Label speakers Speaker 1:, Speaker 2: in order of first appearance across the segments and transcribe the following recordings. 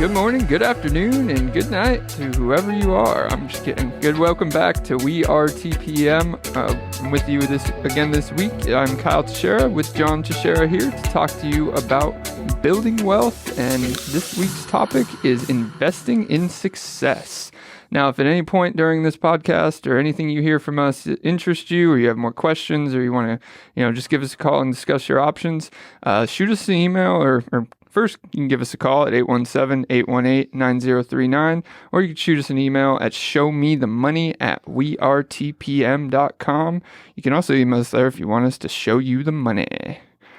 Speaker 1: Good morning, good afternoon, and good night to whoever you are. I'm just kidding. Good welcome back to We Are TPM. I'm with you this week. I'm Kyle Teixeira with John Teixeira here to talk to you about building wealth. And this week's topic is investing in success. Now, if at any point during this podcast or anything you hear from us interests you, or you have more questions, or you want to, just give us a call and discuss your options, shoot us an email or first, you can give us a call at 817-818-9039, or you can shoot us an email at showmethemoney@weartpm.com. You can also email us there if you want us to show you the money.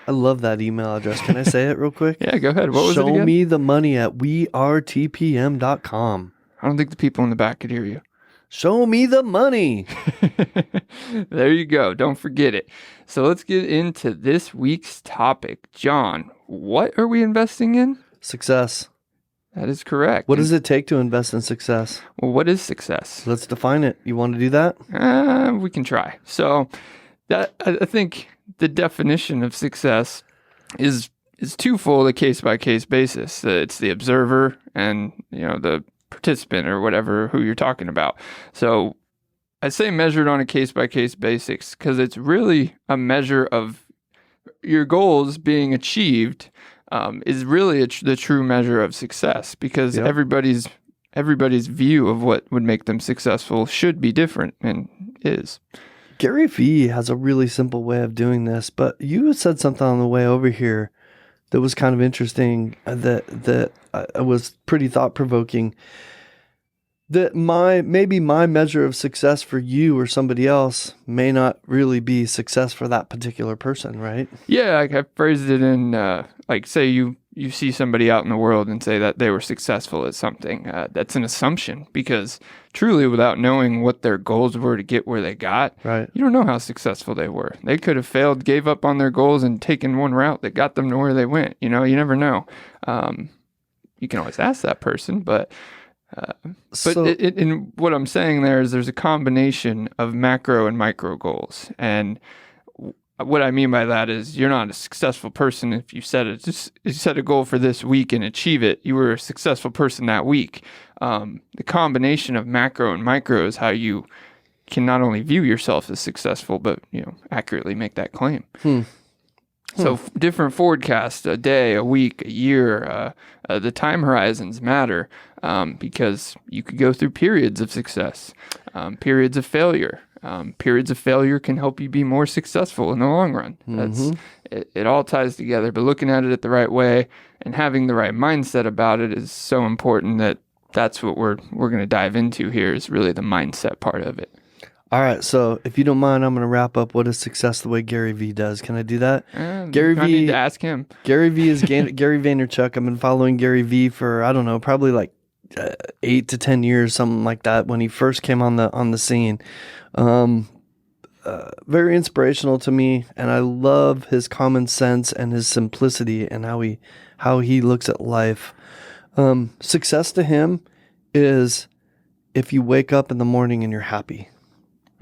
Speaker 2: I love that email address. Can I say it real quick?
Speaker 1: Yeah, go ahead. What was it again?
Speaker 2: Show me the money at weartpm.com.
Speaker 1: I don't think the people in the back could hear you.
Speaker 2: Show me the money.
Speaker 1: There you go. Don't forget it. So let's get into this week's topic. John, what are we investing in?
Speaker 2: Success.
Speaker 1: That is correct.
Speaker 2: What does it take to invest in success?
Speaker 1: Well, what is success?
Speaker 2: Let's define it. You want to do that?
Speaker 1: We can try. So that I think the definition of success is twofold, a case-by-case basis. It's the observer and, the participant or whatever who you're talking about. So I say measured on a case-by-case basis because it's really a measure of your goals being achieved is really the true measure of success, because everybody's view of what would make them successful should be different and is.
Speaker 2: Gary Vee has a really simple way of doing this, but you said something on the way over here that was kind of interesting, that was pretty thought-provoking. That maybe my measure of success for you or somebody else may not really be success for that particular person, right?
Speaker 1: Yeah, I phrased it in say you see somebody out in the world and say that they were successful at something. That's an assumption, because truly, without knowing what their goals were to get where they got,
Speaker 2: right,
Speaker 1: you don't know how successful they were. They could have failed, gave up on their goals, and taken one route that got them to where they went. You never know. You can always ask that person, but what I'm saying there is there's a combination of macro and micro goals. And what I mean by that is you're not a successful person if you set a goal for this week and achieve it. You were a successful person that week. The combination of macro and micro is how you can not only view yourself as successful, but accurately make that claim. So different forecasts, a day, a week, a year, the time horizons matter, because you could go through periods of success, periods of failure. Periods of failure can help you be more successful in the long run. It all ties together, but looking at it the right way and having the right mindset about it is so important. That's what we're going to dive into here, is really the mindset part of it.
Speaker 2: All right, so if you don't mind, I'm going to wrap up what is success the way Gary Vee does. Can I do that?
Speaker 1: Gary Vee, I need to ask him.
Speaker 2: Gary Vee is Gary Vaynerchuk. I've been following Gary Vee for, I don't know, probably like 8 to 10 years, something like that, when he first came on the scene. Very inspirational to me, and I love his common sense and his simplicity and how he looks at life. Success to him is if you wake up in the morning and you're happy.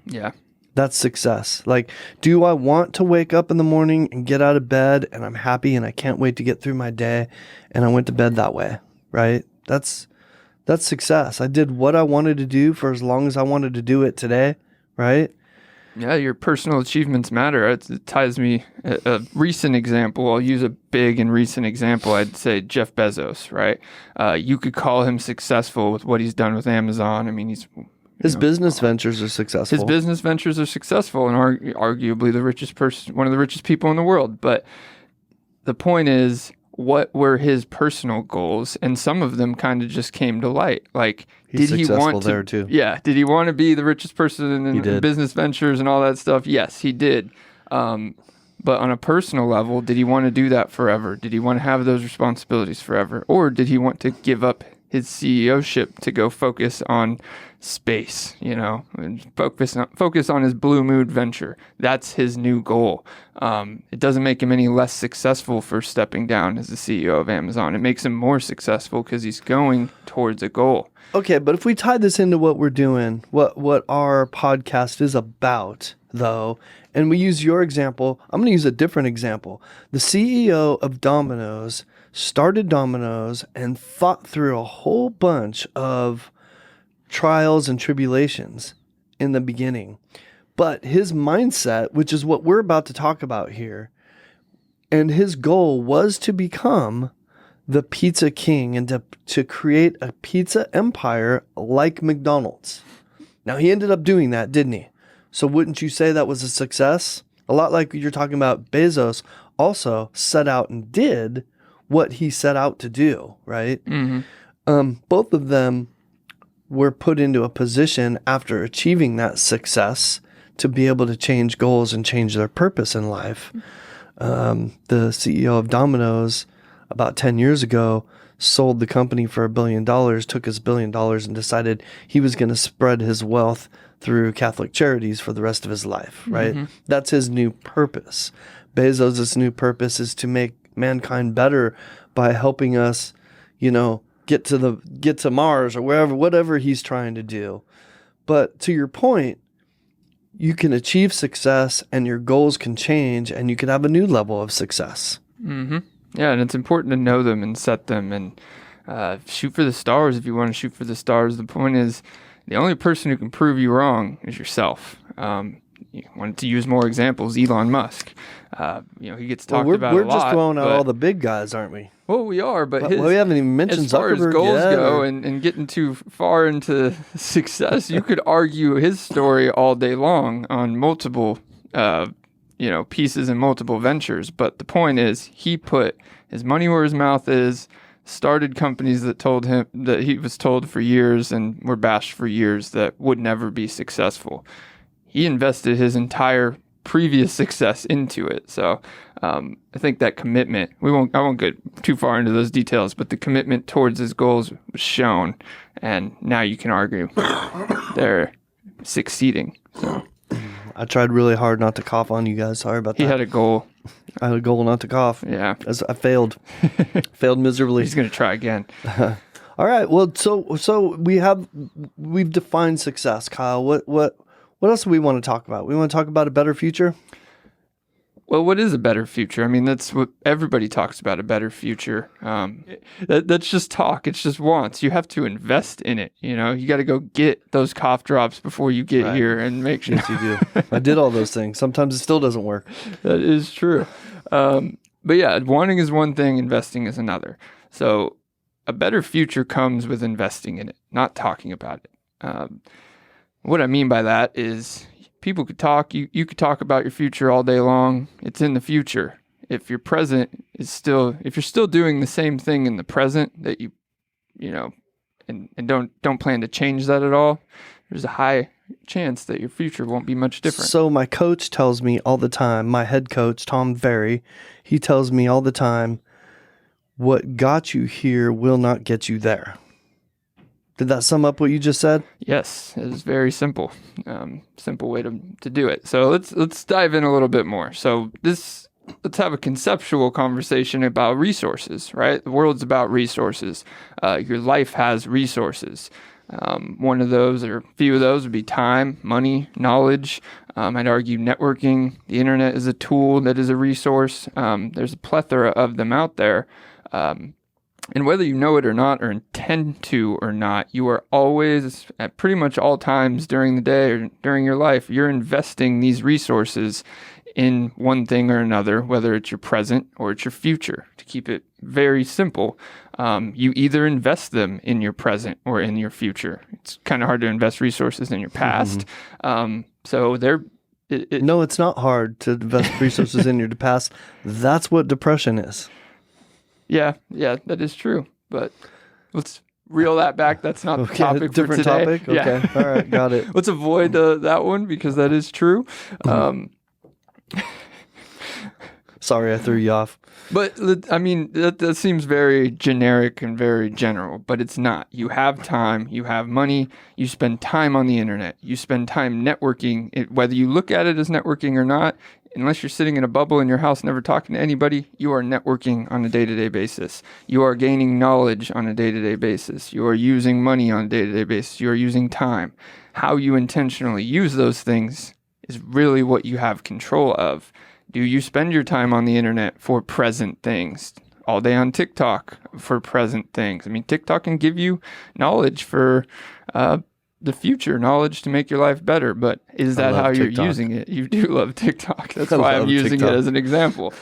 Speaker 1: Yeah.
Speaker 2: That's success. Like, do I want to wake up in the morning and get out of bed and I'm happy and I can't wait to get through my day and I went to bed that way, right? That's success. I did what I wanted to do for as long as I wanted to do it today, right?
Speaker 1: Yeah, your personal achievements matter. It ties me, a recent example, I'll use a big and recent example, I'd say Jeff Bezos, right? You could call him successful with what he's done with Amazon. I mean, his business ventures are successful. His business ventures are successful and arguably the richest person, one of the richest people in the world. But the point is, what were his personal goals? And some of them kind of just came to light. Like, did he want to? There too. Yeah. Did he want to be the richest person in business ventures and all that stuff? Yes, he did. But on a personal level, did he want to do that forever? Did he want to have those responsibilities forever? Or did he want to give up his CEO-ship to go focus on space, and focus on his Blue Moon venture? That's his new goal. It doesn't make him any less successful for stepping down as the CEO of Amazon. It makes him more successful because he's going towards a goal.
Speaker 2: Okay, but if we tie this into what we're doing, what our podcast is about, though, and we use your example, I'm going to use a different example. The CEO of Domino's started Domino's and fought through a whole bunch of trials and tribulations in the beginning. But his mindset, which is what we're about to talk about here, and his goal was to become the pizza king and to create a pizza empire like McDonald's. Now, he ended up doing that, didn't he? So wouldn't you say that was a success? A lot like you're talking about, Bezos also set out and did what he set out to do, right? Both of them were put into a position after achieving that success to be able to change goals and change their purpose in life. The CEO of Domino's about 10 years ago sold the company for $1 billion, took his $1 billion and decided he was going to spread his wealth through Catholic charities for the rest of his life, right? That's his new purpose. Bezos' new purpose is to make mankind better by helping us, get to Mars or whatever he's trying to do. But to your point, you can achieve success and your goals can change and you can have a new level of success.
Speaker 1: Yeah, and it's important to know them and set them and shoot for the stars if you want to shoot for the stars. The point is, the only person who can prove you wrong is yourself. You wanted to use more examples, Elon Musk. He gets talked about a lot.
Speaker 2: We're just throwing out all the big guys, aren't we?
Speaker 1: Well, we are, but
Speaker 2: we haven't even mentioned
Speaker 1: as far
Speaker 2: Zuckerberg
Speaker 1: as goals
Speaker 2: yet,
Speaker 1: go and getting too far into success, you could argue his story all day long on multiple pieces and multiple ventures. But the point is, he put his money where his mouth is, started companies that told him that he was told for years and were bashed for years that would never be successful. He invested his entire previous success into it. So I think that commitment, I won't get too far into those details, but the commitment towards his goals was shown. And now you can argue they're succeeding. So
Speaker 2: I tried really hard not to cough on you guys. Sorry about that.
Speaker 1: he had a goal.
Speaker 2: I had a goal not to cough.
Speaker 1: Yeah.
Speaker 2: As I failed. Failed miserably.
Speaker 1: He's going to try again.
Speaker 2: All right. Well, so we've defined success, Kyle. What else do we want to talk about? We want to talk about a better future?
Speaker 1: Well, what is a better future? I mean, that's what everybody talks about, a better future. That's just talk. It's just wants. You have to invest in it. You got to go get those cough drops before you get here and make sure.
Speaker 2: Yes, you do. I did all those things. Sometimes it still doesn't work.
Speaker 1: That is true. But yeah, wanting is one thing, investing is another. So a better future comes with investing in it, not talking about it. What I mean by that is people could talk, you could talk about your future all day long. It's in the future. If your present is if you're still doing the same thing in the present that and don't plan to change that at all, there's a high chance that your future won't be much different.
Speaker 2: So my coach tells me all the time, my head coach, Tom Ferry, he tells me all the time, what got you here will not get you there. Did that sum up what you just said?
Speaker 1: Yes, it was very simple. Simple way to do it. So let's dive in a little bit more. So let's have a conceptual conversation about resources, right? The world's about resources. Your life has resources. One of those or a few of those would be time, money, knowledge. I'd argue networking. The internet is a tool that is a resource. There's a plethora of them out there. And whether you know it or not, or intend to or not, you are always, at pretty much all times during the day or during your life, you're investing these resources in one thing or another, whether it's your present or it's your future. To keep it very simple, you either invest them in your present or in your future. It's kind of hard to invest resources in your past. So they're...
Speaker 2: No, it's not hard to invest resources in your past. That's what depression is.
Speaker 1: Yeah, that is true. But let's reel that back. That's not the topic for today.
Speaker 2: Topic? Okay,
Speaker 1: yeah.
Speaker 2: All right, got it.
Speaker 1: Let's avoid that one because that is true.
Speaker 2: Sorry, I threw you off.
Speaker 1: But, I mean, that seems very generic and very general, but it's not. You have time, you have money, you spend time on the internet, you spend time networking. Whether you look at it as networking or not, unless you're sitting in a bubble in your house never talking to anybody, you are networking on a day-to-day basis. You are gaining knowledge on a day-to-day basis. You are using money on a day-to-day basis. You are using time. How you intentionally use those things is really what you have control of. Do you spend your time on the internet for present things? all day on TikTok for present things. I mean, TikTok can give you knowledge for the future, knowledge to make your life better, but is that how you're using it? You do love TikTok. That's why I'm using it as an example.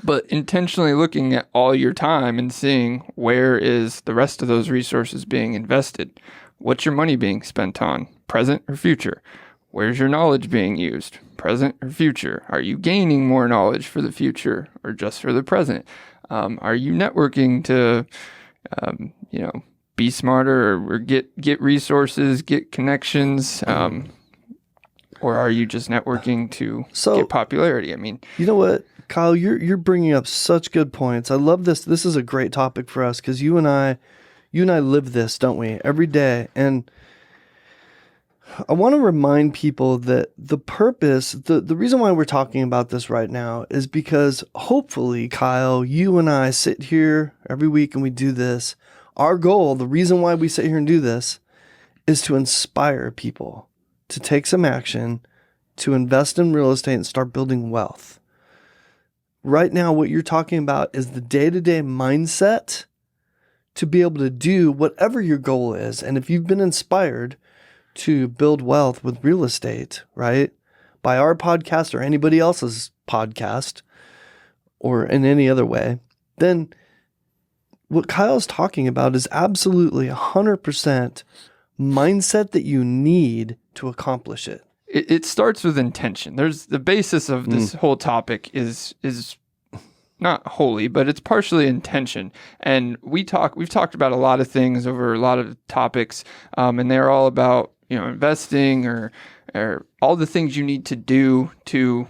Speaker 1: But intentionally looking at all your time and seeing where is the rest of those resources being invested. What's your money being spent on, present or future? Where's your knowledge being used, present or future? Are you gaining more knowledge for the future or just for the present? Are you networking to, be smarter or get resources, get connections? Or are you just networking to get popularity? I mean,
Speaker 2: you know what, Kyle, you're bringing up such good points. I love this. This is a great topic for us because you and I live this, don't we, every day. And I want to remind people that the purpose, the reason why we're talking about this right now is because hopefully, Kyle, you and I sit here every week and we do this. Our goal, the reason why we sit here and do this, is to inspire people to take some action, to invest in real estate and start building wealth. Right now, what you're talking about is the day-to-day mindset to be able to do whatever your goal is. And if you've been inspired to build wealth with real estate, right, by our podcast or anybody else's podcast or in any other way, then what Kyle's talking about is absolutely 100% mindset that you need to accomplish it.
Speaker 1: It starts with intention. There's the basis of this whole topic is not wholly, but it's partially intention. And we've talked about a lot of things over a lot of topics, and they're all about investing or all the things you need to do to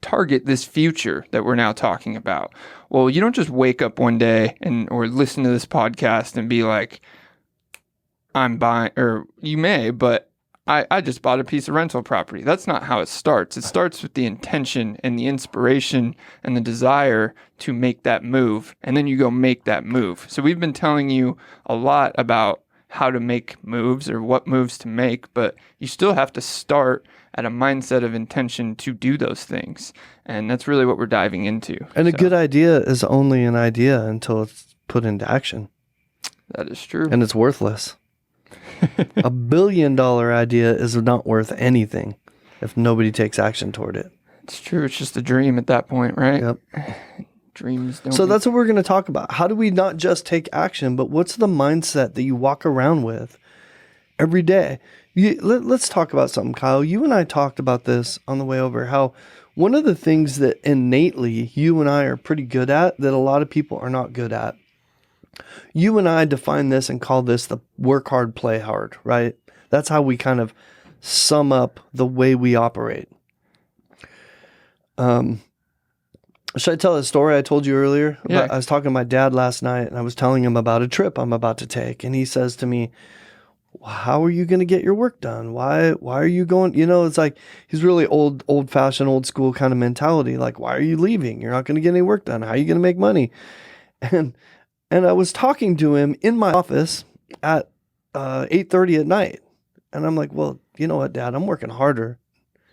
Speaker 1: target this future that we're now talking about. Well, you don't just wake up one day or listen to this podcast and be like, I'm buying, or you may, but I just bought a piece of rental property. That's not how it starts. It starts with the intention and the inspiration and the desire to make that move. And then you go make that move. So we've been telling you a lot about how to make moves or what moves to make, but you still have to start at a mindset of intention to do those things. And that's really what we're diving into.
Speaker 2: And a good idea is only an idea until it's put into action.
Speaker 1: That is true.
Speaker 2: And it's worthless. $1 billion idea is not worth anything if nobody takes action toward it.
Speaker 1: It's true. It's just a dream at that point, right?
Speaker 2: Yep.
Speaker 1: Dreams don't.
Speaker 2: So that's what we're going to talk about. How do we not just take action, but what's the mindset that you walk around with every day? Let's talk about something, Kyle. You and I talked about this on the way over, how one of the things that innately you and I are pretty good at that a lot of people are not good at. You and I define this and call this the work hard, play hard, right? That's how we kind of sum up the way we operate. Should I tell a story I told you earlier?
Speaker 1: Yeah.
Speaker 2: I was talking to my dad last night and I was telling him about a trip I'm about to take. And he says to me, how are you going to get your work done? Why are you going? It's like he's really old fashioned, old school kind of mentality. Like, why are you leaving? You're not going to get any work done. How are you going to make money? And I was talking to him in my office at 8:30 at night. And I'm like, well, you know what, Dad? I'm working harder,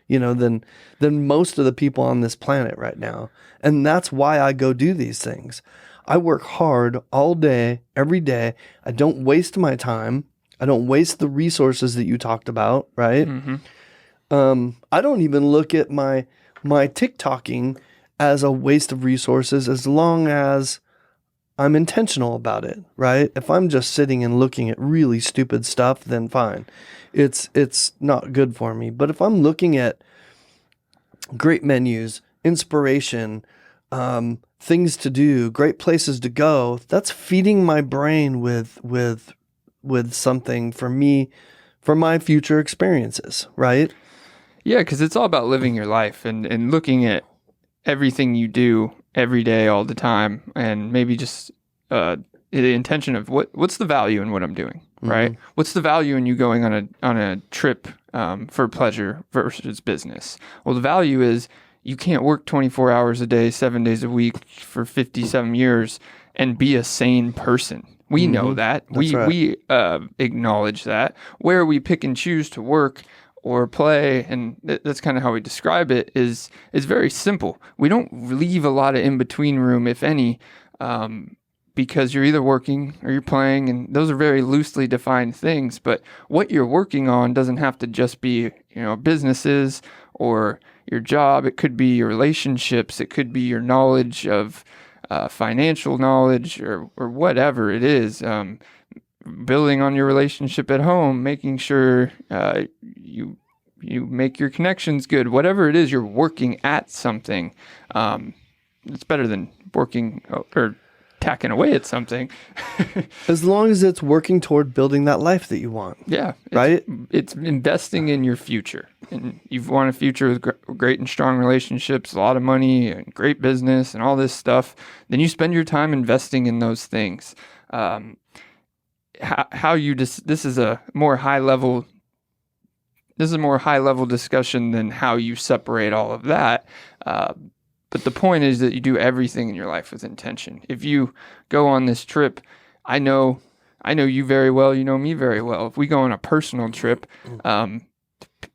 Speaker 2: than most of the people on this planet right now. And that's why I go do these things. I work hard all day, every day. I don't waste my time. I don't waste the resources that you talked about, right? Mm-hmm. I don't even look at my TikToking as a waste of resources as long as I'm intentional about it, right? If I'm just sitting and looking at really stupid stuff, then fine. It's not good for me. But if I'm looking at great menus, inspiration, things to do, great places to go, that's feeding my brain with something for me, for my future experiences, right?
Speaker 1: Yeah, because it's all about living your life and looking at everything you do every day, all the time, and maybe just the intention of what's the value in what I'm doing, right? Mm-hmm. What's the value in you going on a trip for pleasure versus business? Well, the value is you can't work 24 hours a day, 7 days a week for 57 years and be a sane person. We know that. We acknowledge that. Where we pick and choose to work or play, and that's kind of how we describe it, is very simple. We don't leave a lot of in-between room, if any, because you're either working or you're playing, and those are very loosely defined things. But what you're working on doesn't have to just be, businesses or your job. It could be your relationships. It could be your knowledge of financial knowledge or whatever it is. Building on your relationship at home, making sure you make your connections good. Whatever it is, you're working at something. It's better than working or tacking away at something.
Speaker 2: As long as it's working toward building that life that you want.
Speaker 1: Yeah.
Speaker 2: Right?
Speaker 1: It's investing in your future. And you want a future with great and strong relationships, a lot of money, and great business, and all this stuff. Then you spend your time investing in those things. This is a more high level discussion than how you separate all of that. But the point is that you do everything in your life with intention. If you go on this trip, I know you very well, you know me very well. If we go on a personal trip,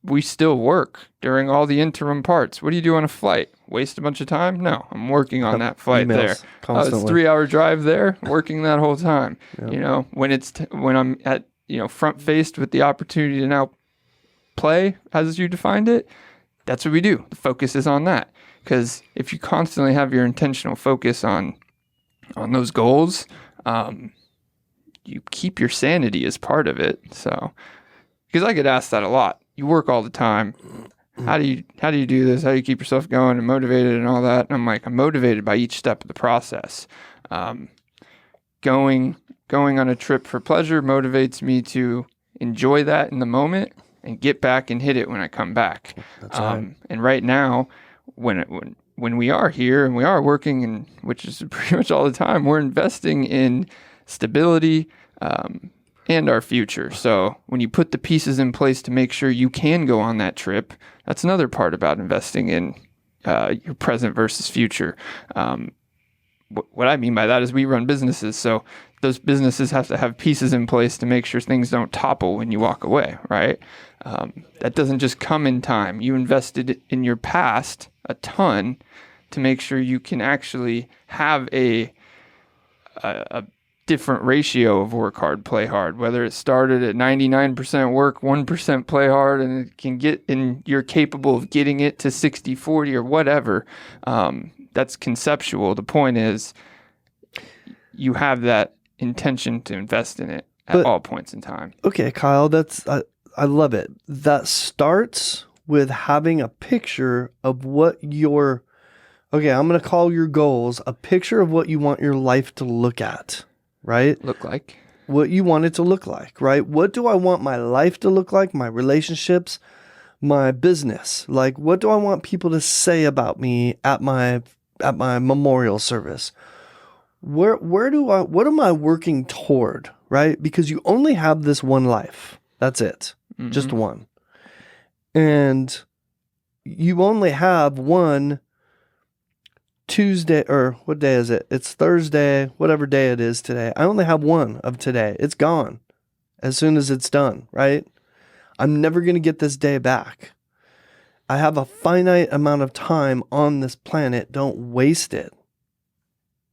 Speaker 1: we still work during all the interim parts. What do you do on a flight? Waste a bunch of time? No, I'm working on that flight there.
Speaker 2: Constantly.
Speaker 1: It's 3-hour drive there, working that whole time.
Speaker 2: Yep.
Speaker 1: When I'm at, front faced with the opportunity to now play as you defined it, that's what we do. The focus is on that. Because if you constantly have your intentional focus on those goals, you keep your sanity as part of it. So, because I get asked that a lot. You work all the time. How do you do this? How do you keep yourself going and motivated and all that? And I'm like, I'm motivated by each step of the process. Going on a trip for pleasure motivates me to enjoy that in the moment and get back and hit it when I come back.
Speaker 2: That's right.
Speaker 1: And right now, when we are here and we are working, and which is pretty much all the time, we're investing in stability and our future. So when you put the pieces in place to make sure you can go on that trip, that's another part about investing in your present versus future. What I mean by that is we run businesses, so those businesses have to have pieces in place to make sure things don't topple when you walk away, right? That doesn't just come in time. You invested in your past a ton to make sure you can actually have a different ratio of work hard, play hard, whether it started at 99% work, 1% play hard, and it can get, and you're capable of getting it to 60-40 or whatever. That's conceptual. The point is you have that intention to invest in it at all points in time.
Speaker 2: Okay, Kyle, I love it. That starts with having a picture of what I'm going to call your goals, a picture of what you want your life to look at, right?
Speaker 1: Look like.
Speaker 2: What you want it to look like, right? What do I want my life to look like? My relationships, my business. Like, what do I want people to say about me at my memorial service? What am I working toward, right? Because you only have this one life. That's it. Mm-hmm. Just one. And you only have one Tuesday, or what day is it? It's Thursday, whatever day it is today. I only have one of today. It's gone as soon as it's done, right? I'm never going to get this day back. I have a finite amount of time on this planet. Don't waste it.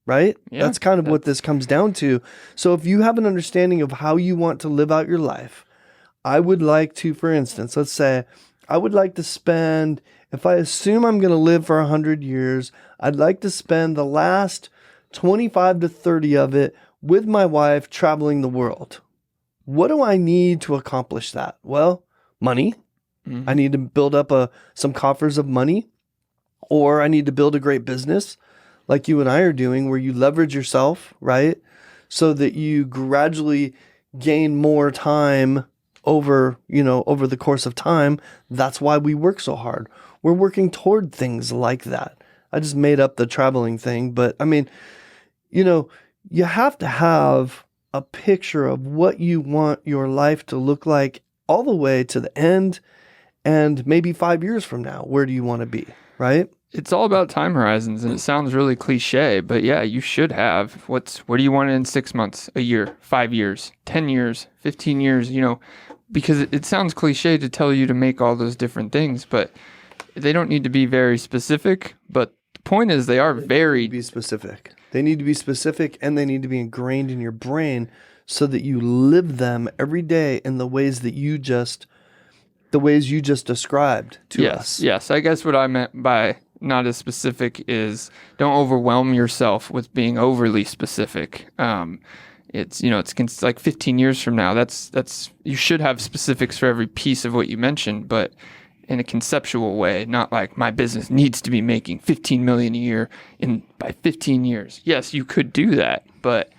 Speaker 2: Right? Yeah, that's kind of what this comes down to. So if you have an understanding of how you want to live out your life, I would like to, for instance, let's say I would like to spend, if I assume I'm going to live for 100 years, I'd like to spend the last 25 to 30 of it with my wife traveling the world. What do I need to accomplish that? Well, money. Mm-hmm. I need to build up some coffers of money, or I need to build a great business like you and I are doing, where you leverage yourself, right? So that you gradually gain more time over the course of time. That's why we work so hard. We're working toward things like that. I just made up the traveling thing, but I mean, you have to have a picture of what you want your life to look like all the way to the end, and maybe 5 years from now, where do you want to be, right?
Speaker 1: It's all about time horizons, and it sounds really cliche, but yeah, you should have. What do you want in 6 months, a year, 5 years, 10 years, 15 years? because it sounds cliche to tell you to make all those different things, but they don't need to be very specific. But the point is they are very
Speaker 2: be specific. They need to be specific, and they need to be ingrained in your brain so that you live them every day in the ways you just described to us.
Speaker 1: Yes. I guess what I meant by not as specific is don't overwhelm yourself with being overly specific. It's like 15 years from now. That's you should have specifics for every piece of what you mentioned, but in a conceptual way, not like my business needs to be making 15 million a year by 15 years. Yes, you could do that, but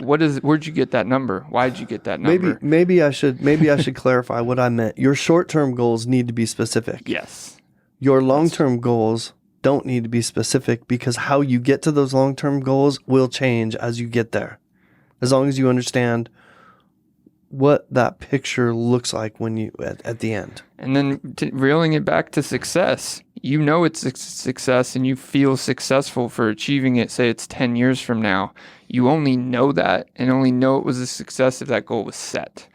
Speaker 1: where'd you get that number? Why'd you get that number?
Speaker 2: Maybe I should clarify what I meant. Your short-term goals need to be specific.
Speaker 1: Yes.
Speaker 2: Your long-term goals don't need to be specific, because how you get to those long-term goals will change as you get there. As long as you understand what that picture looks like when you at the end.
Speaker 1: And then reeling it back to success. You know it's a success and you feel successful for achieving it. Say it's 10 years from now. You only know that and only know it was a success if that goal was set.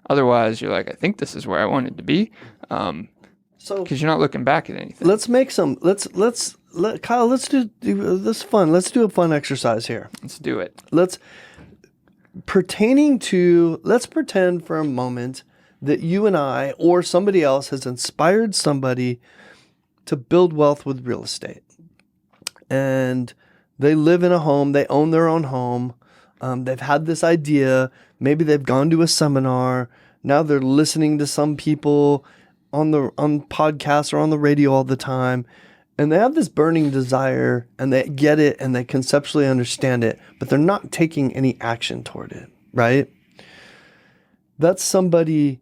Speaker 1: Otherwise, you're like, I think this is where I wanted to be. So because you're not looking back at anything.
Speaker 2: Let's Kyle, let's do this fun. Let's do a fun exercise here.
Speaker 1: Let's do it.
Speaker 2: Let's pretend for a moment that you and I or somebody else has inspired somebody to build wealth with real estate. And they live in a home, they own their own home. They've had this idea. Maybe they've gone to a seminar. Now they're listening to some people on podcasts or on the radio all the time. And they have this burning desire, and they get it, and they conceptually understand it, but they're not taking any action toward it, right? That's somebody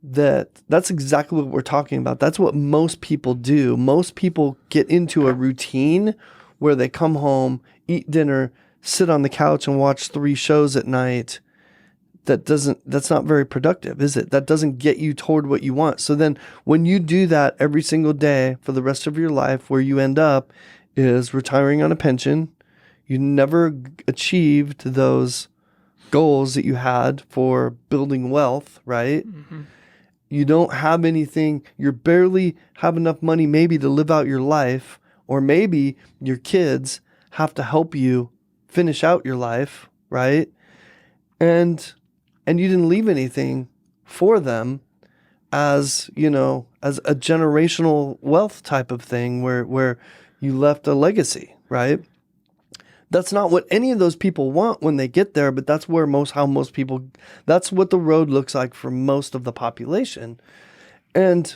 Speaker 2: that's exactly what we're talking about. That's what most people do. Most people get into a routine where they come home, eat dinner, sit on the couch, and watch 3 shows at night. That's not very productive, is it? That doesn't get you toward what you want. So then when you do that every single day for the rest of your life, where you end up is retiring on a pension. You never achieved those goals that you had for building wealth, right? Mm-hmm. You don't have anything. You barely have enough money maybe to live out your life, or maybe your kids have to help you finish out your life, right? And you didn't leave anything for them as a generational wealth type of thing where you left a legacy, right? That's not what any of those people want when they get there, but that's that's what the road looks like for most of the population. And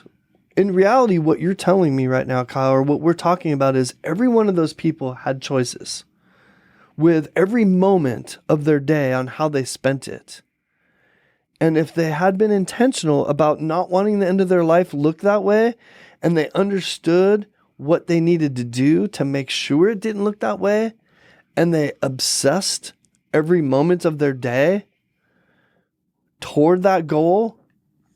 Speaker 2: in reality, what you're telling me right now, Kyle, or what we're talking about is every one of those people had choices with every moment of their day on how they spent it. And if they had been intentional about not wanting the end of their life look that way, and they understood what they needed to do to make sure it didn't look that way, and they obsessed every moment of their day toward that goal,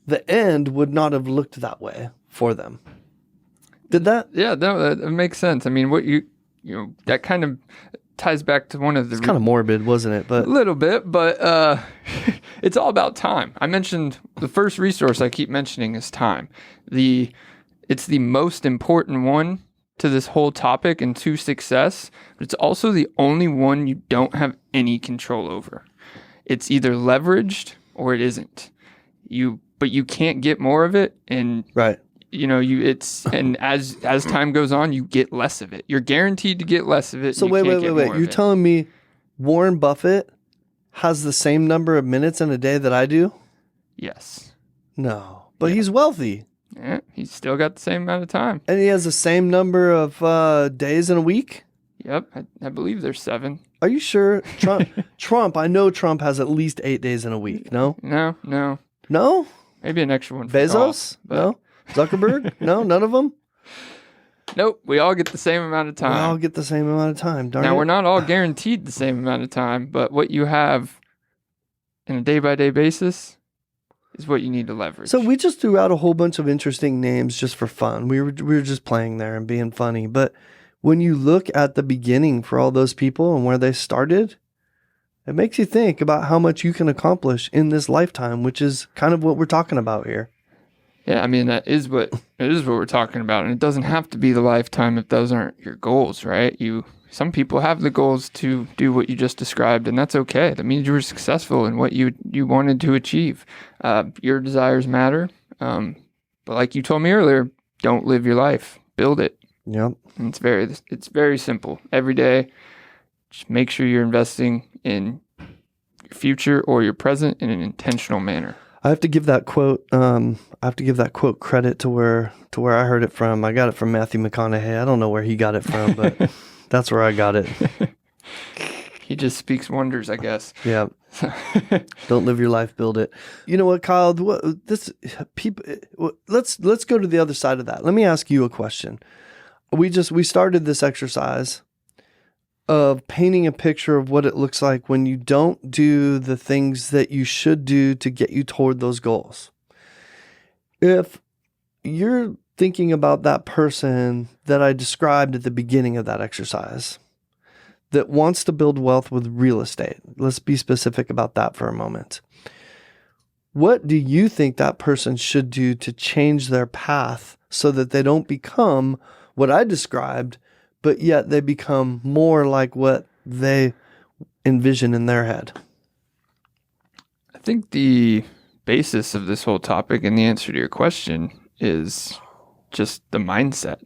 Speaker 2: the end would not have looked that way for them. Did that?
Speaker 1: Yeah, that makes sense. I mean, what that kind of ties back to one of the...
Speaker 2: It's kind of morbid, wasn't it? But
Speaker 1: a little bit, but it's all about time. I mentioned the first resource I keep mentioning is time. It's the most important one to this whole topic and to success, but it's also the only one you don't have any control over. It's either leveraged or it isn't. But you can't get more of it, and
Speaker 2: right.
Speaker 1: And as time goes on, you get less of it. You're guaranteed to get less of it.
Speaker 2: So wait. You're telling me Warren Buffett has the same number of minutes in a day that I do?
Speaker 1: Yes.
Speaker 2: No, but he's wealthy.
Speaker 1: Yeah, he's still got the same amount of time.
Speaker 2: And he has the same number of days in a week?
Speaker 1: Yep, I believe there's 7.
Speaker 2: Are you sure? Trump, I know Trump has at least 8 days in a week, no?
Speaker 1: No.
Speaker 2: No?
Speaker 1: Maybe an extra one for
Speaker 2: Bezos?
Speaker 1: golf,
Speaker 2: No? Zuckerberg? No, none of them?
Speaker 1: Nope, we all get the same amount of time.
Speaker 2: We all get the same amount of time, darn it.
Speaker 1: Now, we're not all guaranteed the same amount of time, but what you have in a day-by-day basis is what you need to leverage.
Speaker 2: So we just threw out a whole bunch of interesting names just for fun. We were just playing there and being funny. But when you look at the beginning for all those people and where they started, It makes you think about how much you can accomplish in this lifetime, which is kind of what we're talking about here.
Speaker 1: Yeah, I mean, it is what we're talking about, and it doesn't have to be the lifetime if those aren't your goals, right? Some people have the goals to do what you just described, and that's okay. That means you were successful in what you wanted to achieve. Your desires matter, but like you told me earlier, don't live your life, build it.
Speaker 2: Yep.
Speaker 1: And it's very simple. Every day, just make sure you're investing in your future or your present in an intentional manner.
Speaker 2: I have to give that quote. Credit to where I heard it from. I got it from Matthew McConaughey. I don't know where he got it from, but that's where I got it.
Speaker 1: He just speaks wonders, I guess.
Speaker 2: Yeah. Don't live your life, build it. You know what, Kyle? Let's go to the other side of that. Let me ask you a question. We started this exercise of painting a picture of what it looks like when you don't do the things that you should do to get you toward those goals. If you're thinking about that person that I described at the beginning of that exercise that wants to build wealth with real estate, let's be specific about that for a moment. What do you think that person should do to change their path so that they don't become what I described, but yet they become more like what they envision in their head?
Speaker 1: I think the basis of this whole topic and the answer to your question is just the mindset.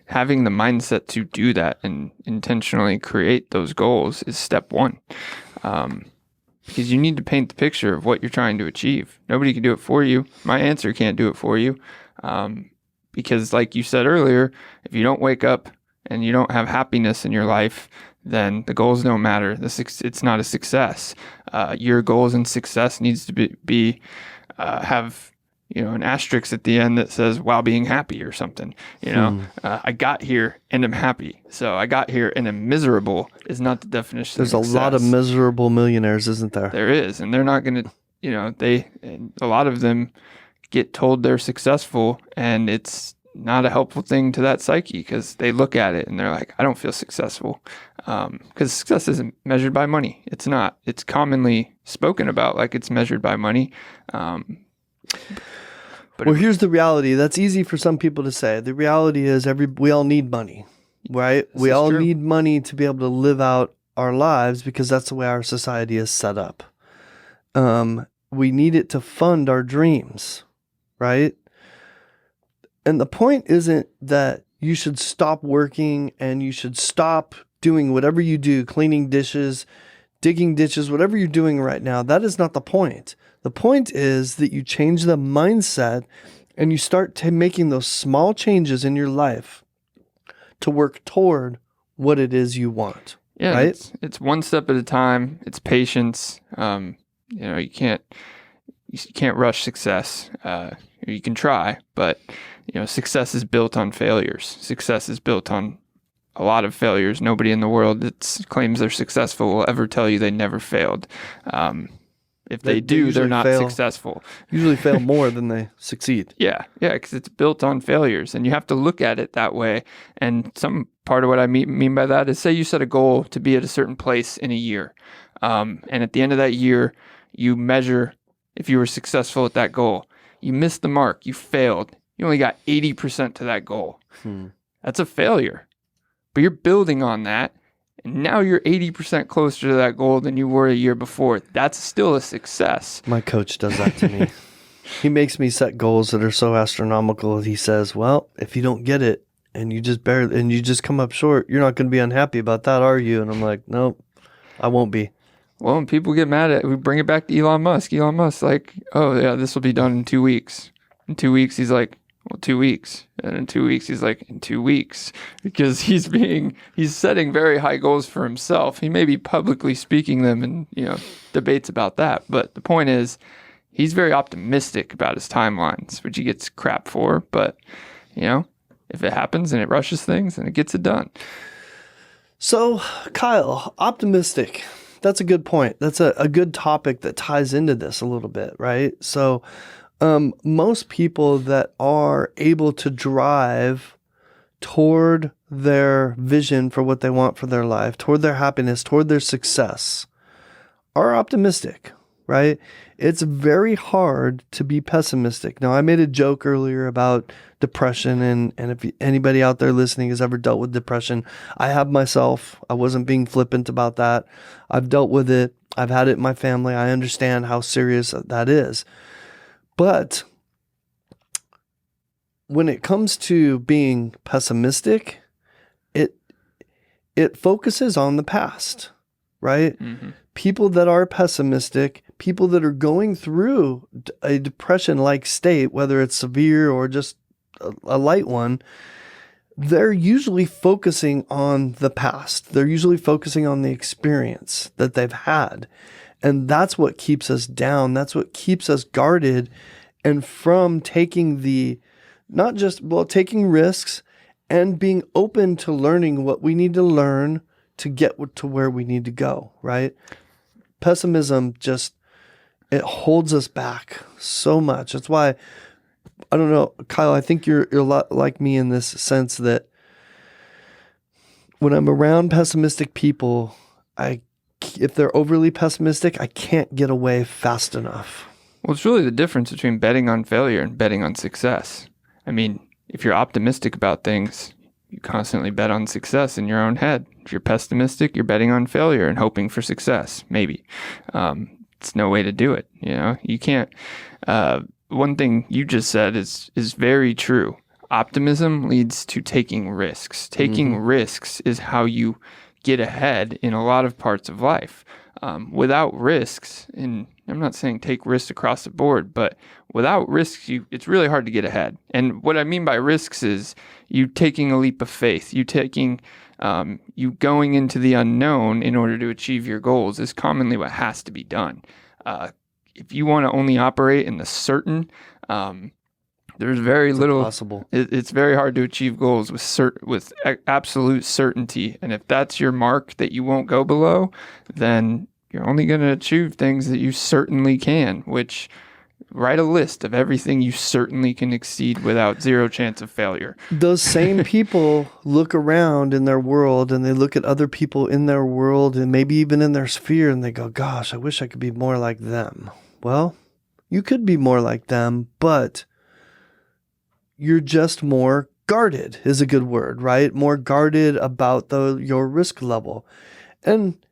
Speaker 1: Having the mindset to do that and intentionally create those goals is step one. Because you need to paint the picture of what you're trying to achieve. Nobody can do it for you. My answer can't do it for you. Because like you said earlier, if you don't wake up and you don't have happiness in your life, then the goals don't matter. It's not a success. Your goals and success needs to have an asterisk at the end that says while being happy or something. I got here and I'm happy. So I got here and I'm miserable is not the definition.
Speaker 2: There's
Speaker 1: of
Speaker 2: a lot of miserable millionaires, isn't there?
Speaker 1: There is, and they're not going to. A lot of them get told they're successful, and it's not a helpful thing to that psyche because they look at it and they're like, I don't feel successful. Because success isn't measured by money. It's not. It's commonly spoken about like it's measured by money.
Speaker 2: But here's the reality. That's easy for some people to say. The reality is we all need money, right? We all need money to be able to live out our lives because that's the way our society is set up. We need it to fund our dreams, right? And the point isn't that you should stop working and you should stop doing whatever you do, cleaning dishes, digging ditches, whatever you're doing right now. That is not the point. The point is that you change the mindset and you start making those small changes in your life to work toward what it is you want.
Speaker 1: Yeah,
Speaker 2: right?
Speaker 1: It's one step at a time. It's patience. You can't rush success. You can try, but success is built on failures. Success is built on a lot of failures. Nobody in the world that claims they're successful will ever tell you they never failed. If they do, they're not successful.
Speaker 2: Usually fail more than they succeed.
Speaker 1: Yeah, because it's built on failures, and you have to look at it that way. And some part of what I mean by that is, say you set a goal to be at a certain place in a year, and at the end of that year, you measure if you were successful at that goal. You missed the mark. You failed. You only got 80% to that goal. That's a failure. But you're building on that, and now you're 80% closer to that goal than you were a year before. That's still a success.
Speaker 2: My coach does that to me. He makes me set goals that are so astronomical. He says, well, if you don't get it and you just come up short, you're not going to be unhappy about that, are you? And I'm like, no, I won't be.
Speaker 1: Well, when people get mad at it, we bring it back to Elon Musk. Elon Musk's like, oh, yeah, this will be done in 2 weeks. In 2 weeks, he's like, well, 2 weeks. And in 2 weeks, he's like, in 2 weeks. Because he's setting very high goals for himself. He may be publicly speaking them and, debates about that. But the point is, he's very optimistic about his timelines, which he gets crap for. But, if it happens and it rushes things, then it gets it done.
Speaker 2: So, Kyle, optimistic. That's a good point. That's a good topic that ties into this a little bit, right? So, most people that are able to drive toward their vision for what they want for their life, toward their happiness, toward their success, are optimistic, right? It's very hard to be pessimistic. Now, I made a joke earlier about depression, and if anybody out there listening has ever dealt with depression, I have myself. I wasn't being flippant about that. I've dealt with it. I've had it in my family. I understand how serious that is. But when it comes to being pessimistic, it focuses on the past, right? Mm-hmm. People that are pessimistic, people that are going through a depression-like state, whether it's severe or just a light one, they're usually focusing on the past. They're usually focusing on the experience that they've had. And that's what keeps us down. That's what keeps us guarded and from taking taking risks and being open to learning what we need to learn to get to where we need to go, right? Pessimism it holds us back so much. That's why, I don't know, Kyle, I think you're a lot like me in this sense that when I'm around pessimistic people, if they're overly pessimistic, I can't get away fast enough.
Speaker 1: Well, it's really the difference between betting on failure and betting on success. I mean, if you're optimistic about things, you constantly bet on success in your own head. If you're pessimistic, you're betting on failure and hoping for success, maybe. It's no way to do it. You can't. One thing you just said is very true. Optimism leads to taking risks. Taking risks is how you get ahead in a lot of parts of life. Without risks, and I'm not saying take risks across the board, but without risks, it's really hard to get ahead. And what I mean by risks is you taking a leap of faith, you going into the unknown in order to achieve your goals is commonly what has to be done. If you want to only operate in the certain, there's very little
Speaker 2: possible.
Speaker 1: It's very hard to achieve goals with absolute certainty. And if that's your mark that you won't go below, then you're only going to achieve things that you certainly can, which write a list of everything you certainly can exceed without zero chance of failure.
Speaker 2: Those same people look around in their world and they look at other people in their world and maybe even in their sphere and they go, gosh, I wish I could be more like them. Well, you could be more like them, but you're just more guarded is a good word, right? More guarded about your risk level. And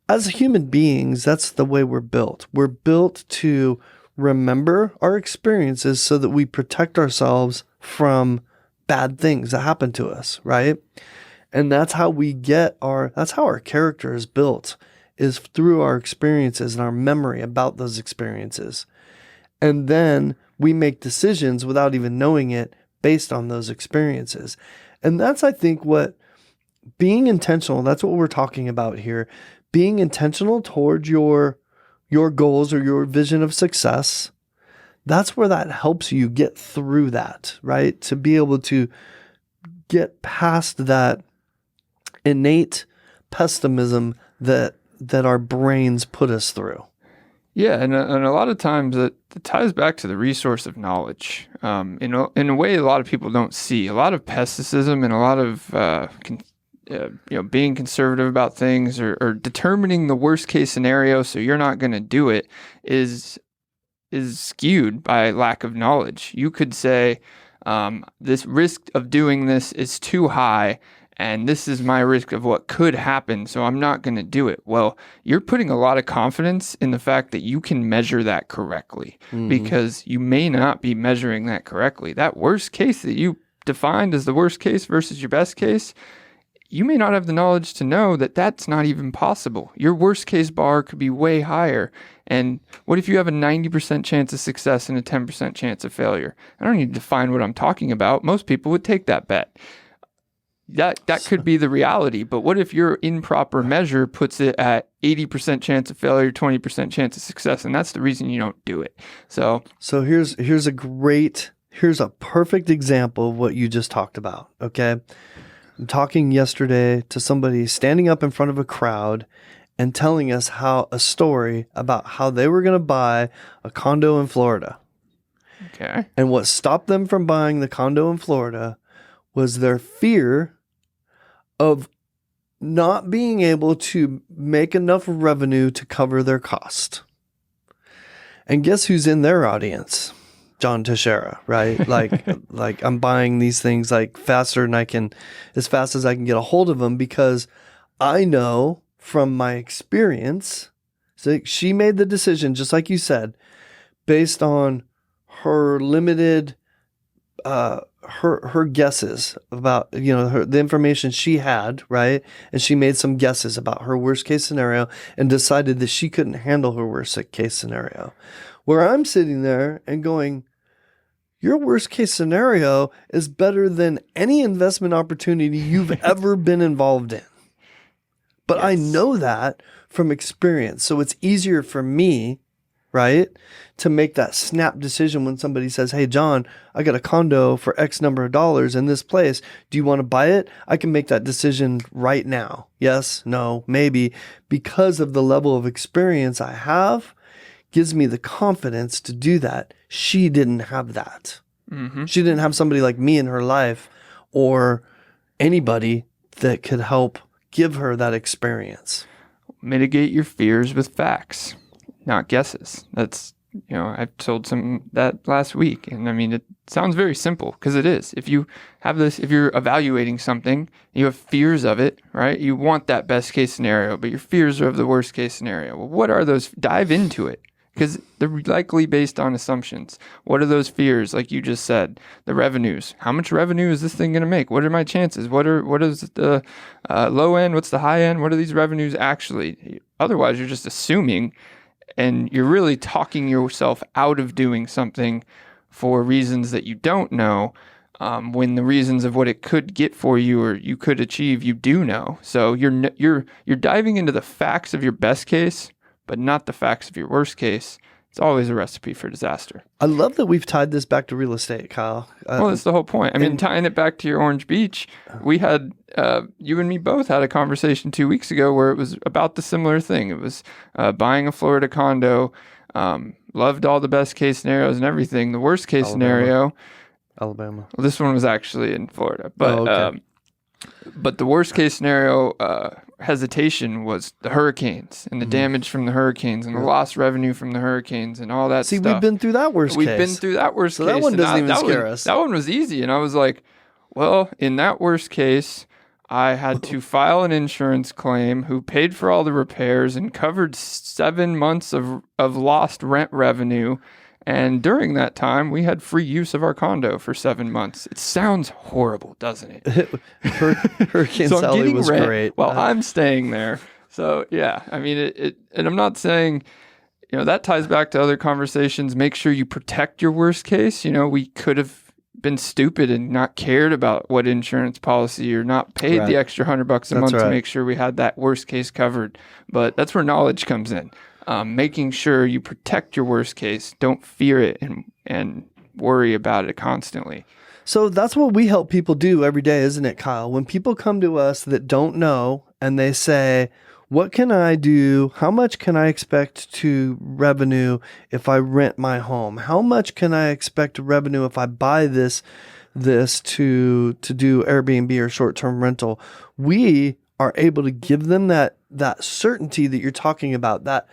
Speaker 2: as human beings, that's the way we're built. We're built to remember our experiences so that we protect ourselves from bad things that happen to us, right? And that's how that's how our character is built, is through our experiences and our memory about those experiences. And then we make decisions without even knowing it based on those experiences. And that's, I think, what being intentional, that's what we're talking about here. Being intentional toward your goals or your vision of success, that's where that helps you get through that, right? To be able to get past that innate pessimism that our brains put us through.
Speaker 1: Yeah, and a lot of times it ties back to the resource of knowledge. In a way, a lot of people don't see. A lot of pessimism and a lot of being conservative about things or determining the worst case scenario so you're not going to do it is skewed by lack of knowledge. You could say this risk of doing this is too high and this is my risk of what could happen, so I'm not going to do it. Well, you're putting a lot of confidence in the fact that you can measure that correctly, because you may not be measuring that correctly. That worst case that you defined as the worst case versus your best case, you may not have the knowledge to know that that's not even possible. Your worst case bar could be way higher. And what if you have a 90% chance of success and a 10% chance of failure? I don't need to define what I'm talking about. Most people would take that bet. That could be the reality. But what if your improper measure puts it at 80% chance of failure, 20% chance of success? And that's the reason you don't do it. So
Speaker 2: here's a perfect example of what you just talked about. Okay. I'm talking yesterday to somebody standing up in front of a crowd and telling us a story about how they were going to buy a condo in Florida.
Speaker 1: Okay.
Speaker 2: And what stopped them from buying the condo in Florida was their fear of not being able to make enough revenue to cover their cost. And guess who's in their audience? John Teixeira, right? Like I'm buying these things like faster than I can, as fast as I can get a hold of them, because I know from my experience, so she made the decision, just like you said, based on her limited, her guesses about, the information she had, right? And she made some guesses about her worst case scenario and decided that she couldn't handle her worst case scenario. Where I'm sitting there and going, your worst case scenario is better than any investment opportunity you've ever been involved in. But yes. I know that from experience. So it's easier for me, right, to make that snap decision when somebody says, hey, John, I got a condo for X number of dollars in this place. Do you want to buy it? I can make that decision right now. Yes, no, maybe. Because of the level of experience I have, gives me the confidence to do that. She didn't have that. Mm-hmm. She didn't have somebody like me in her life or anybody that could help give her that experience.
Speaker 1: Mitigate your fears with facts, not guesses. That's, I told some that last week. And I mean, it sounds very simple because it is. If you have this, if you're evaluating something, you have fears of it, right? You want that best case scenario, but your fears are of the worst case scenario. Well, what are those? Dive into it. Because they're likely based on assumptions. What are those fears? Like you just said, the revenues. How much revenue is this thing going to make? What are my chances? What is the low end? What's the high end? What are these revenues actually? Otherwise, you're just assuming, and you're really talking yourself out of doing something for reasons that you don't know. When the reasons of what it could get for you or you could achieve, you do know. So you're diving into the facts of your best case, but not the facts of your worst case. It's always a recipe for disaster.
Speaker 2: I love that we've tied this back to real estate, Kyle.
Speaker 1: Well, that's the whole point. I mean, tying it back to your Orange Beach, we had, you and me both had a conversation 2 weeks ago where it was about the similar thing. It was buying a Florida condo, loved all the best case scenarios and everything. The worst case scenario.
Speaker 2: Alabama.
Speaker 1: Well, this one was actually in Florida. But, okay. But the worst case scenario hesitation was the hurricanes and the damage from the hurricanes and the lost revenue from the hurricanes and all that stuff.
Speaker 2: See, we've been through that worst case.
Speaker 1: We've been through that worst case.
Speaker 2: So that one doesn't even scare us.
Speaker 1: That one was easy. And I was like, well, in that worst case, I had to file an insurance claim who paid for all the repairs and covered 7 months of lost rent revenue. And during that time, we had free use of our condo for 7 months. It sounds horrible, doesn't it?
Speaker 2: Hurricane so Sally was rent great.
Speaker 1: Well, I'm staying there. So, yeah, I mean, and I'm not saying, that ties back to other conversations. Make sure you protect your worst case. We could have been stupid and not cared about what insurance policy or not paid the extra $100 a month to make sure we had that worst case covered. But that's where knowledge comes in. Making sure you protect your worst case, don't fear it and worry about it constantly.
Speaker 2: So that's what we help people do every day, isn't it, Kyle? When people come to us that don't know and they say, what can I do? How much can I expect to revenue if I rent my home? How much can I expect revenue if I buy this to do Airbnb or short-term rental? We are able to give them that certainty that you're talking about, that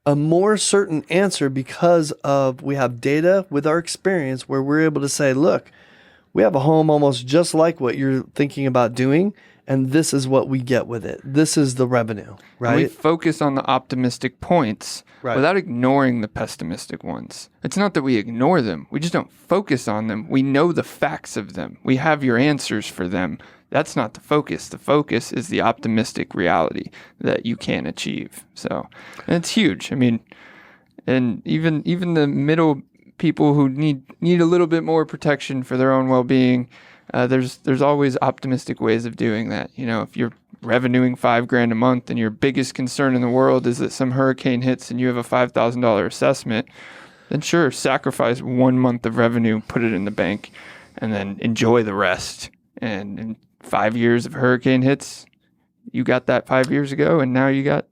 Speaker 2: a more certain answer because of we have data with our experience where we're able to say, look, we have a home almost just like what you're thinking about doing, and this is what we get with it. This is the revenue, right?
Speaker 1: And we focus on the optimistic points without ignoring the pessimistic ones. It's not that we ignore them. We just don't focus on them. We know the facts of them. We have your answers for them. That's not the focus. The focus is the optimistic reality that you can achieve. So, and it's huge. I mean, and even the middle people who need a little bit more protection for their own well-being, there's always optimistic ways of doing that. If you're revenuing $5,000 a month and your biggest concern in the world is that some hurricane hits and you have a $5,000 assessment, then sure, sacrifice 1 month of revenue, put it in the bank, and then enjoy the rest. And in 5 years of hurricane hits, you got that 5 years ago, and now you got...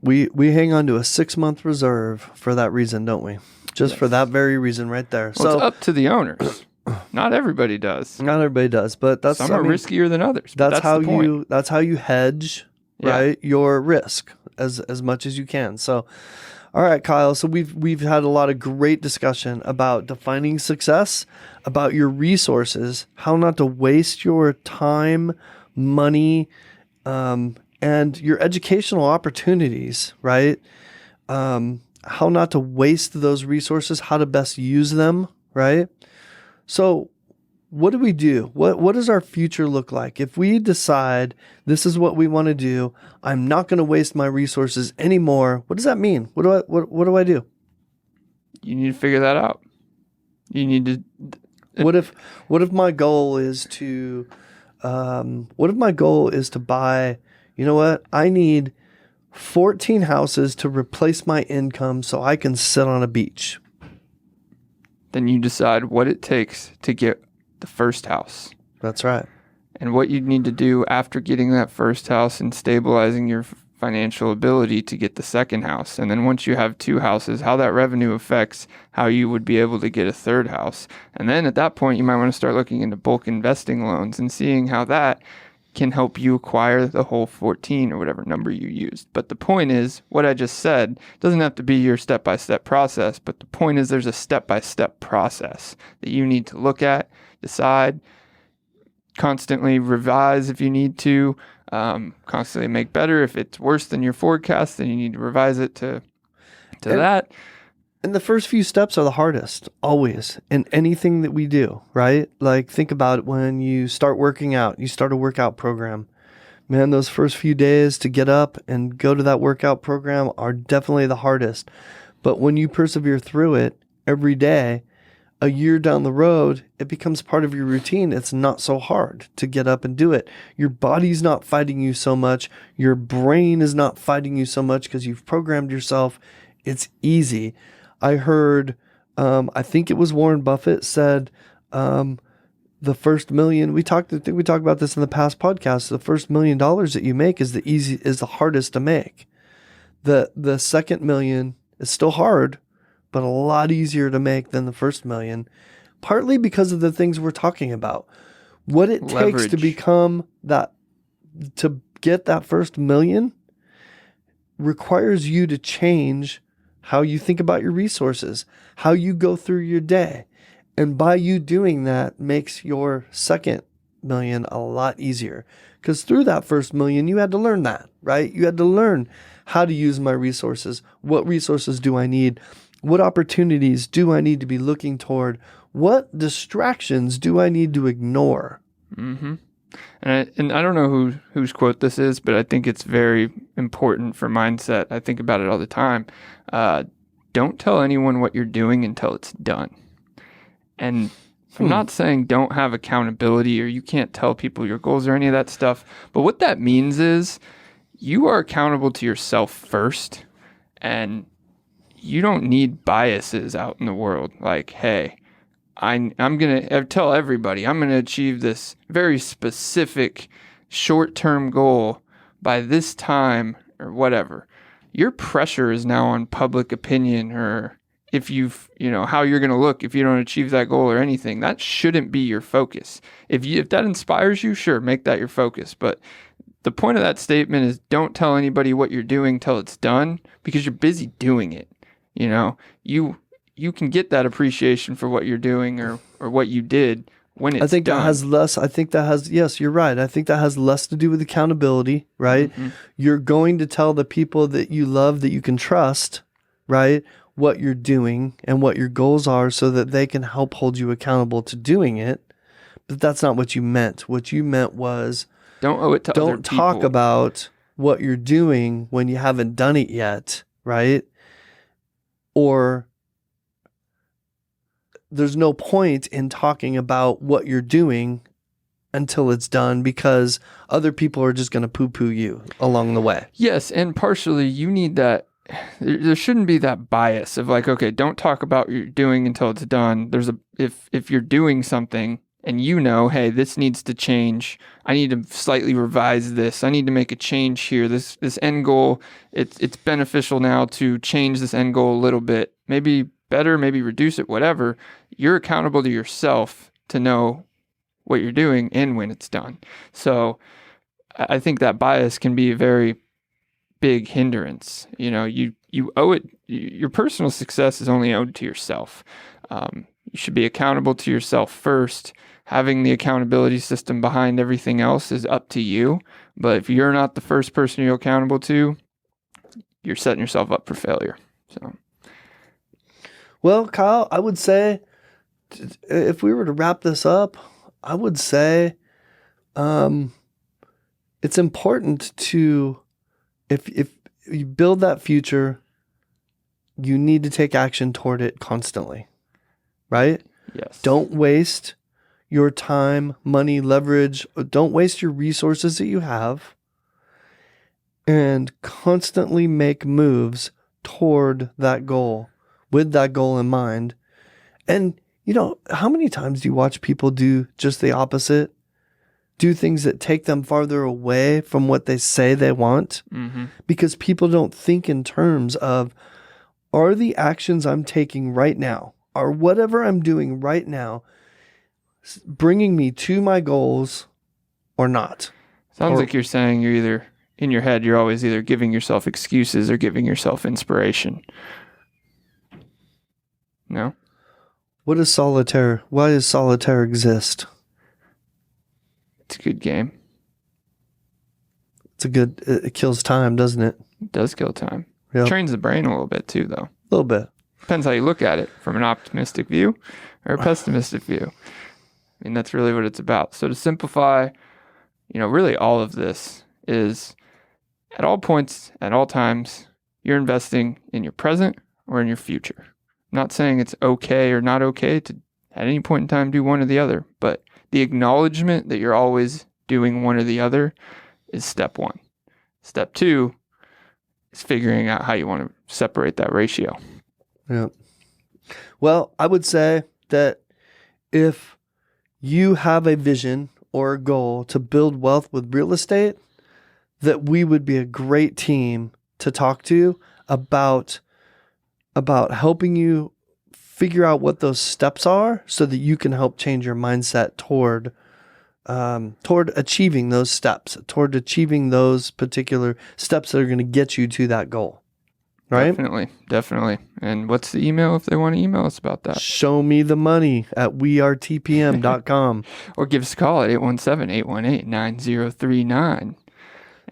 Speaker 2: We hang on to a 6-month reserve for that reason, don't we? Just for that very reason right there.
Speaker 1: Well, so it's up to the owners. Not everybody does.
Speaker 2: Not everybody does, but that's
Speaker 1: Some are riskier than others.
Speaker 2: That's how
Speaker 1: the point.
Speaker 2: that's how you hedge, right? Your risk as much as you can. So, all right, Kyle. So we've had a lot of great discussion about defining success, about your resources, how not to waste your time, money, and your educational opportunities, right? How not to waste those resources, how to best use them, right? So what do we do? What does our future look like? If we decide this is what we want to do, I'm not going to waste my resources anymore. What does that mean? What do I do?
Speaker 1: You need to figure that out. You need to.
Speaker 2: What if my goal is to buy, you know what? I need 14 houses to replace my income so I can sit on a beach.
Speaker 1: Then you decide what it takes to get the first house.
Speaker 2: That's right.
Speaker 1: And what you need to do after getting that first house and stabilizing your financial ability to get the second house. And then once you have two houses, how that revenue affects how you would be able to get a third house. And then at that point, you might want to start looking into bulk investing loans and seeing how that can help you acquire the whole 14 or whatever number you used. But the point is, what I just said doesn't have to be your step-by-step process, but the point is there's a step-by-step process that you need to look at, decide, constantly revise if you need to, constantly make better. If it's worse than your forecast, then you need to revise it to that.
Speaker 2: And the first few steps are the hardest, always, in anything that we do, right? Like, think about it when you start working out, you start a workout program. Man, those first few days to get up and go to that workout program are definitely the hardest. But when you persevere through it every day, a year down the road, it becomes part of your routine. It's not so hard to get up and do it. Your body's not fighting you so much. Your brain is not fighting you so much because you've programmed yourself. It's easy. I heard, I think it was Warren Buffett said, the first million, I think we talked about this in the past podcast. The first $1 million that you make is the hardest to make. The second million is still hard, but a lot easier to make than the first million, partly because of the things we're talking about. What it takes to become that, to get that first million requires you to change how you think about your resources, how you go through your day. And by you doing that makes your second million a lot easier. Because through that first million, you had to learn that, right? You had to learn how to use my resources. What resources do I need? What opportunities do I need to be looking toward? What distractions do I need to ignore?
Speaker 1: Mm-hmm. And I don't know whose quote this is, but I think it's very important for mindset. I think about it all the time. Don't tell anyone what you're doing until it's done. And I'm not saying don't have accountability or you can't tell people your goals or any of that stuff. But what that means is you are accountable to yourself first, and you don't need biases out in the world. Like, hey, I'm going to tell everybody I'm going to achieve this very specific short-term goal by this time or whatever. Your pressure is now on public opinion, or if how you're going to look if you don't achieve that goal or anything. That shouldn't be your focus. If that inspires you, sure, make that your focus. But the point of that statement is don't tell anybody what you're doing till it's done, because you're busy doing it. You can get that appreciation for what you're doing or what you did when it's done. Yes, you're right. I think that has less to do with accountability, right? Mm-hmm. You're going to tell the people that you love, that you can trust, right, what you're doing and what your goals are so that they can help hold you accountable to doing it. But that's not what you meant. What you meant was don't owe it to other people.
Speaker 2: Don't talk about what you're doing when you haven't done it yet, right? Or there's no point in talking about what you're doing until it's done, because other people are just going to poo-poo you along the way.
Speaker 1: Yes, and partially you need that. There shouldn't be that bias of like, okay, don't talk about what you're doing until it's done. If you're doing something and hey, this needs to change. I need to slightly revise this. I need to make a change here. This end goal, it's beneficial now to change this end goal a little bit. Maybe better, maybe reduce it, whatever. You're accountable to yourself to know what you're doing and when it's done. So I think that bias can be a very big hindrance. You owe it. Your personal success is only owed to yourself. You should be accountable to yourself first. Having the accountability system behind everything else is up to you. But if you're not the first person you're accountable to, you're setting yourself up for failure. So,
Speaker 2: well, Kyle, I would say if we were to wrap this up, I would say it's important to, if you build that future, you need to take action toward it constantly, right?
Speaker 1: Yes.
Speaker 2: Don't waste your time, money, leverage. Don't waste your resources that you have, and constantly make moves toward that goal with that goal in mind. And how many times do you watch people do just the opposite? Do things that take them farther away from what they say they want?
Speaker 1: Mm-hmm.
Speaker 2: Because people don't think in terms of, are the actions I'm taking right now, or whatever I'm doing right now, bringing me to my goals or not?
Speaker 1: Sounds like you're saying you're either, in your head, you're always either giving yourself excuses or giving yourself inspiration. No?
Speaker 2: What is solitaire? Why does solitaire exist?
Speaker 1: It's a good game.
Speaker 2: It kills time, doesn't it?
Speaker 1: It does kill time.
Speaker 2: Yep.
Speaker 1: Trains the brain a little bit too, though.
Speaker 2: A little bit.
Speaker 1: Depends how you look at it, from an optimistic view or a pessimistic view. I mean, that's really what it's about. So to simplify, really all of this is, at all points, at all times, you're investing in your present or in your future. I'm not saying it's okay or not okay to, at any point in time, do one or the other, but the acknowledgement that you're always doing one or the other is step one. Step two is figuring out how you want to separate that ratio.
Speaker 2: Yeah. Well, I would say that if you have a vision or a goal to build wealth with real estate, that we would be a great team to talk to about helping you figure out what those steps are so that you can help change your mindset toward achieving those steps, toward achieving those particular steps that are going to get you to that goal. Right?
Speaker 1: Definitely. And what's the email if they want to email us about that?
Speaker 2: Show me the money at wearetpm.com.
Speaker 1: Or give us a call at 817-818-9039.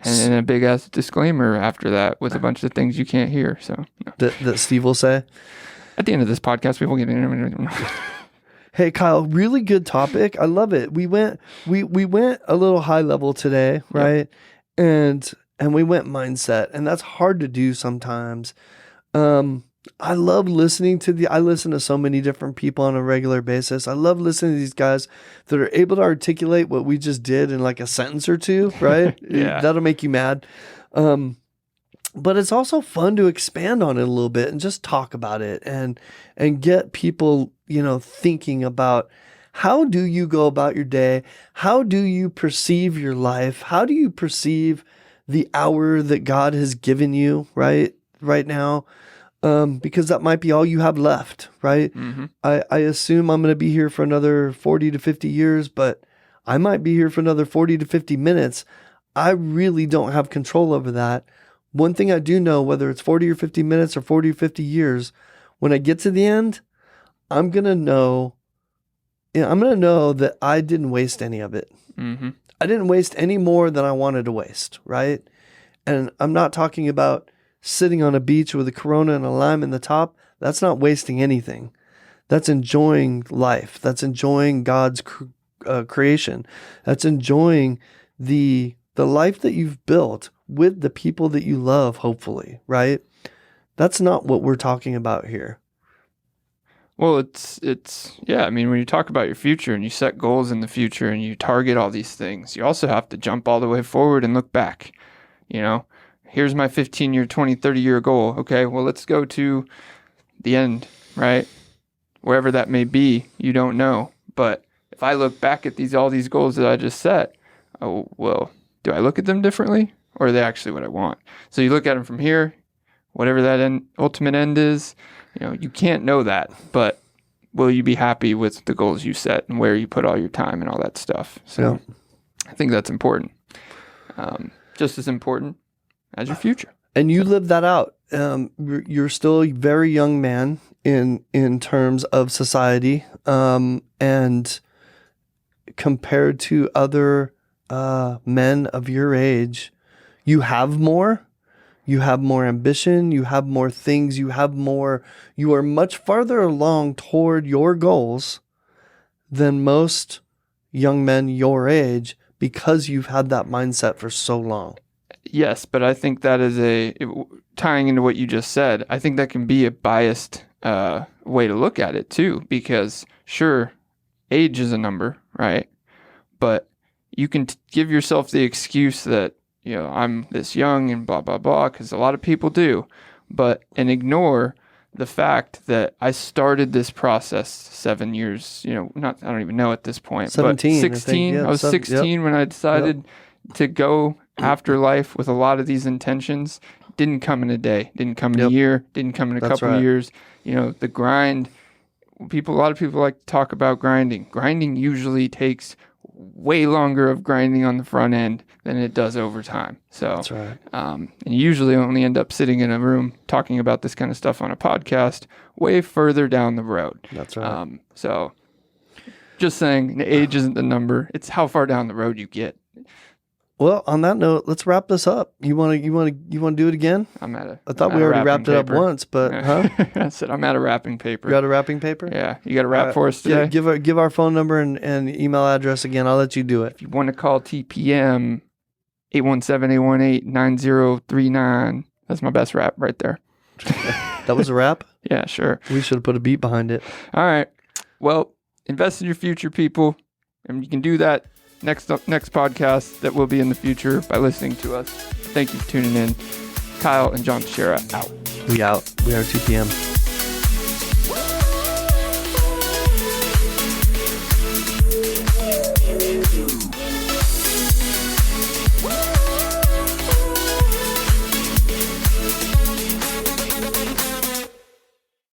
Speaker 1: And a big ass disclaimer after that with a bunch of things you can't hear. So
Speaker 2: that Steve will say.
Speaker 1: At the end of this podcast, we will get
Speaker 2: Hey Kyle, really good topic. I love it. We went a little high level today, right? Yep. And we went mindset, and that's hard to do sometimes. I love listening I listen to so many different people on a regular basis. I love listening to these guys that are able to articulate what we just did in like a sentence or two, right?
Speaker 1: Yeah.
Speaker 2: That'll make you mad. But it's also fun to expand on it a little bit and just talk about it and get people, thinking about, how do you go about your day? How do you perceive your life? How do you perceive the hour that God has given you right now? Because that might be all you have left, right?
Speaker 1: Mm-hmm.
Speaker 2: I assume I'm going to be here for another 40 to 50 years, but I might be here for another 40 to 50 minutes. I really don't have control over that. One thing I do know, whether it's 40 or 50 minutes or 40 or 50 years, when I get to the end, I'm going to know that I didn't waste any of it.
Speaker 1: Mm-hmm.
Speaker 2: I didn't waste any more than I wanted to waste, right? And I'm not talking about sitting on a beach with a Corona and a lime in the top. That's not wasting anything. That's enjoying life. That's enjoying God's creation. That's enjoying the life that you've built with the people that you love, hopefully, right? That's not what we're talking about here.
Speaker 1: Well, it's yeah, I mean, when you talk about your future and you set goals in the future and you target all these things, you also have to jump all the way forward and look back. Here's my 15-year, 20, 30-year goal. Okay, well, let's go to the end, right? Wherever that may be, you don't know. But if I look back at all these goals that I just set, oh, well, do I look at them differently? Or are they actually what I want? So you look at them from here, whatever that ultimate end is, you can't know that. But will you be happy with the goals you set and where you put all your time and all that stuff? So I think that's important. Just as important as your future.
Speaker 2: And you live that out. You're still a very young man in terms of society, and compared to other men of your age, you have more. You have more ambition. You have more things. You are much farther along toward your goals than most young men your age, because you've had that mindset for so long.
Speaker 1: Yes, but I think that is tying into what you just said, I think that can be a biased way to look at it too, because sure, age is a number, right? But you can give yourself the excuse that, I'm this young and blah, blah, blah, because a lot of people do, and ignore the fact that I started this process 7 years, I don't even know at this point,
Speaker 2: 17,
Speaker 1: but 16, I was 16 when I decided to go after life with a lot of these intentions. Didn't come in a day, didn't come in a year, didn't come in a couple of years. The grind, a lot of people like to talk about grinding. Grinding usually takes way longer of grinding on the front end than it does over time. So,
Speaker 2: that's right.
Speaker 1: And you usually only end up sitting in a room talking about this kind of stuff on a podcast way further down the road.
Speaker 2: That's right.
Speaker 1: So just saying, the age isn't the number. It's how far down the road you get.
Speaker 2: Well, on that note, let's wrap this up. You want to do it again? I thought we already wrapped it up once, but
Speaker 1: I said I'm out of wrapping paper.
Speaker 2: You got a wrapping paper?
Speaker 1: Yeah. You got a wrap for us today?
Speaker 2: Give our phone number and email address again. I'll let you do it.
Speaker 1: If you want to call TPM, 817-818-9039. That's my best rap right there.
Speaker 2: That was a rap?
Speaker 1: Yeah, sure.
Speaker 2: We should have put a beat behind it.
Speaker 1: All right. Well, invest in your future, people, and you can do that next podcast that will be in the future by listening to us. Thank you for tuning in. Kyle and John Teixeira out.
Speaker 2: We out. We are 2 p.m.